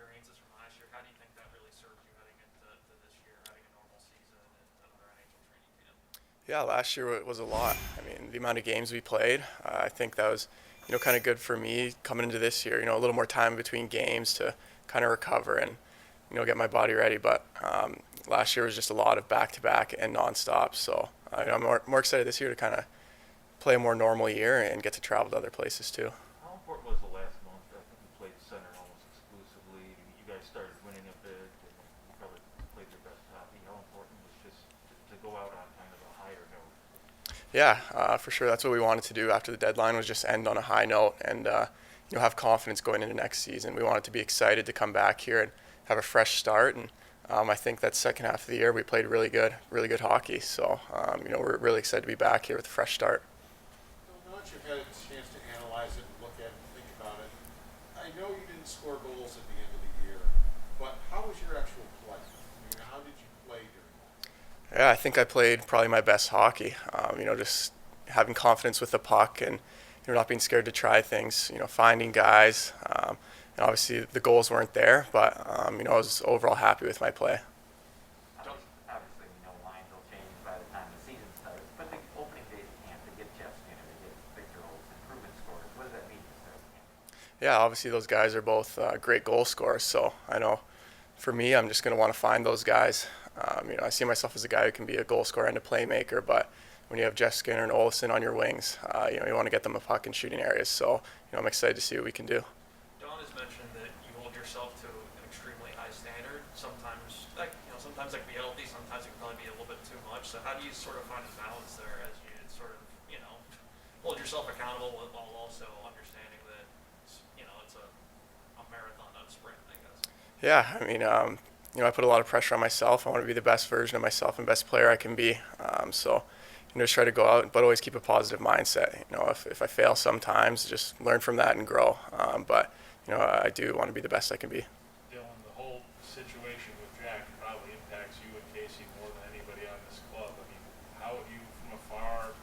experiences from last year. How do you think that really served you heading into this year, having a normal season and another NHL training camp? Yeah, last year was a lot. I mean, the amount of games we played, I think that was, kind of good for me coming into this year. A little more time between games to kind of recover and, get my body ready. But last year was just a lot of back-to-back and nonstop. So I'm more excited this year to kind of play a more normal year and get to travel to other places too. How important was the last month? I think you played center almost exclusively. You guys started winning a bit, and you probably played your best hockey. How important was just to go out on kind of a higher note? Yeah, for sure. That's what we wanted to do after the deadline was just end on a high note and have confidence going into next season. We wanted to be excited to come back here and have a fresh start. And I think that second half of the year we played really good hockey. So we're really excited to be back here with a fresh start. So now that you've had a chance to analyze it and look at it and think about it, I know you didn't score goals at the end of the year, but how was your actual play? I mean, how did you play during that? Yeah, I think I played probably my best hockey. Just having confidence with the puck and not being scared to try things. Finding guys. And obviously the goals weren't there, but I was overall happy with my play. Obviously, we know lines will change by the time the season starts, but the opening days of camp to get Jeff Skinner, to get Victor Olds, improvement scores, what does that mean to start camp? Yeah, obviously those guys are both great goal scorers. So I know for me, I'm just going to want to find those guys. I see myself as a guy who can be a goal scorer and a playmaker, but when you have Jeff Skinner and Olsen on your wings, you want to get them a puck in shooting areas. So I'm excited to see what we can do. Don has mentioned that you hold yourself to an extremely high standard. Sometimes that can be healthy. Sometimes it can probably be a little bit too much. So how do you sort of find the balance there as you sort of hold yourself accountable while also understanding that it's a marathon, not a sprint, I guess. Yeah, I mean, I put a lot of pressure on myself. I want to be the best version of myself and best player I can be. So just try to go out, but always keep a positive mindset. If I fail sometimes, just learn from that and grow. But I do want to be the best I can be. Dylan, the whole situation with Jack probably impacts you and Casey more than anybody on this club. I mean, how have you, from afar,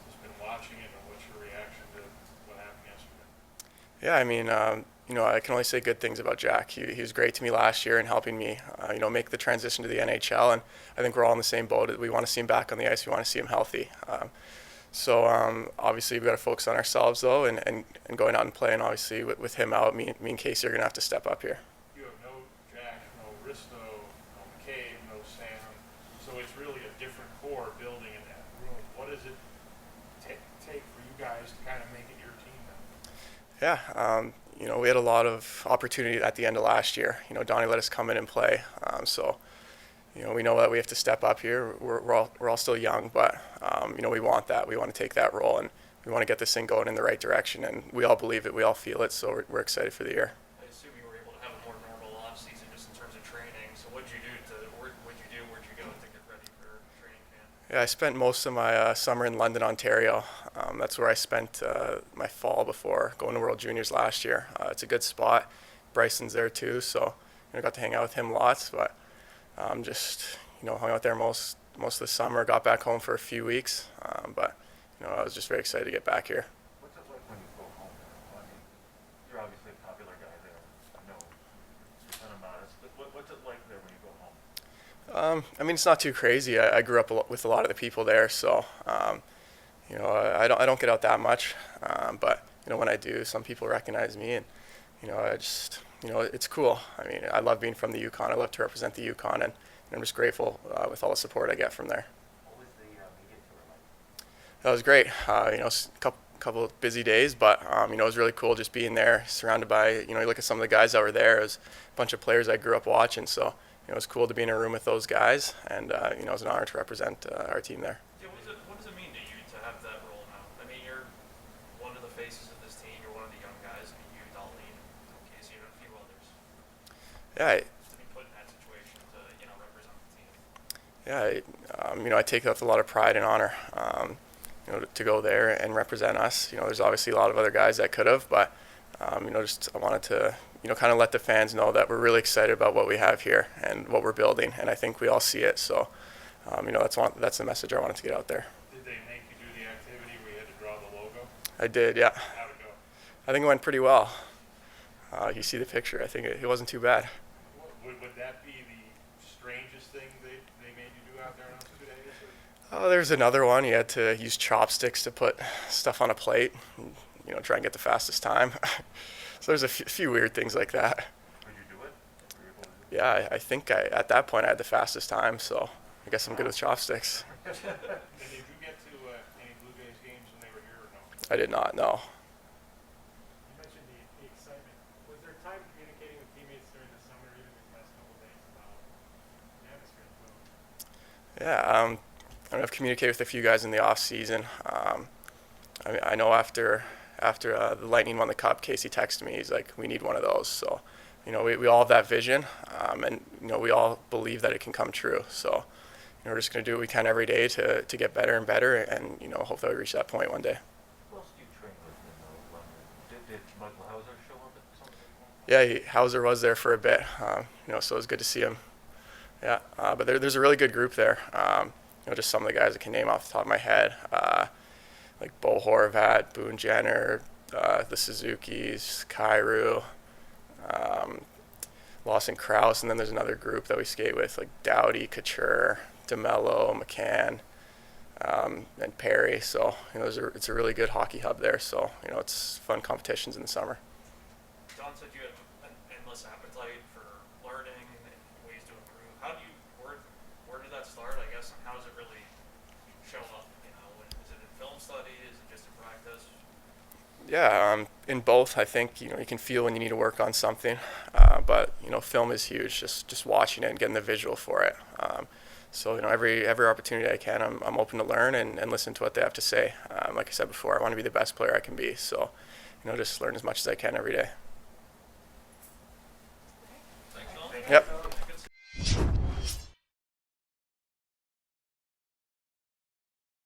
just been watching it, and what's your reaction to what happened yesterday? Yeah, I mean, I can only say good things about Jack. He was great to me last year in helping me, make the transition to the NHL. And I think we're all in the same boat. We want to see him back on the ice. We want to see him healthy. So obviously we've got to focus on ourselves though, and going out and playing. Obviously with him out, me and Casey are going to have to step up here. You have no Jack, no Risto, no McCabe, no Sam, so it's really a different core building in that room. What does it take for you guys to kind of make it your team now? Yeah, we had a lot of opportunity at the end of last year. Donnie let us come in and play. So we know that we have to step up here. We're all still young, but we want that. We want to take that role, and we want to get this thing going in the right direction. And we all believe it. We all feel it. So we're excited for the year. I assume you were able to have a more normal off season just in terms of training. So what'd you do? Where'd you go to get ready for training camp? Yeah, I spent most of my summer in London, Ontario. That's where I spent my fall before going to World Juniors last year. It's a good spot. Bryson's there too, so I got to hang out with him lots. But just hung out there most of the summer. Got back home for a few weeks, but I was just very excited to get back here. What's it like when you go home? I mean, you're obviously a popular guy there. I know you're kind of modest, but what's it like there when you go home? I mean, it's not too crazy. I grew up with a lot of the people there, so I don't get out that much. But when I do, some people recognize me, and I just it's cool. I mean, I love being from the Yukon. I love to represent the Yukon, and I'm just grateful with all the support I get from there. What was the media tour like? That was great. Couple of busy days, but it was really cool just being there, surrounded by you look at some of the guys that were there. It was a bunch of players I grew up watching, so it was cool to be in a room with those guys, and it was an honor to represent our team there. Yeah, what does it mean to you to have that role now? I mean, you're one of the faces of this team. You're one of the young guys. I mean, you, Darlene, Casey, and a few others. Yeah, To be put in that situation to represent the team. I take that with a lot of pride and honor. To go there and represent us. There's obviously a lot of other guys that could have, but I wanted to kind of let the fans know that we're really excited about what we have here and what we're building, and I think we all see it. So, that's the message I wanted to get out there. Did they make you do the activity where you had to draw the logo? I did, yeah. How'd it go? I think it went pretty well. You see the picture. I think it wasn't too bad. Would that be the strangest thing they made you do out there on those 2 days? There's another one. You had to use chopsticks to put stuff on a plate, and, try and get the fastest time. So there's a few weird things like that. Could you do it? Were you able to do it? Yeah, I think at that point I had the fastest time, so I guess I'm good with chopsticks. And did you get to any Blue Jays games when they were here or no? I did not know. You mentioned the excitement. Was there time communicating with teammates during the summer, even these last couple of days, about the atmosphere in the building? Yeah, I've communicated with a few guys in the off season. I know after the Lightning won the Cup, Casey texted me. He's like, "We need one of those." So, we all have that vision, and we all believe that it can come true. So, we're just going to do what we can every day to get better and better, and hope that we reach that point one day. Who else do you train with in London? Did Michael Hauser show up at some point? Yeah, Hauser was there for a bit, so it was good to see him. Yeah, but there's a really good group there. Just some of the guys I can name off the top of my head, like Bo Horvat, Boone Jenner, the Suzukis, Kairu, Lawson Krause, and then there's another group that we skate with, like Dowdy, Couture, DeMello, McCann, and Perry. So, it's a really good hockey hub there. So, it's fun competitions in the summer. Don said you have an endless appetite for learning and ways to improve. Where did that start, I guess, and how does it really show up? Is it in film study? Is it just in practice? Yeah, in both, I think you can feel when you need to work on something, but film is huge. Just watching it and getting the visual for it. So every opportunity I can, I'm open to learn and listen to what they have to say. Like I said before, I want to be the best player I can be. So just learn as much as I can every day. Thanks, Don. Yep.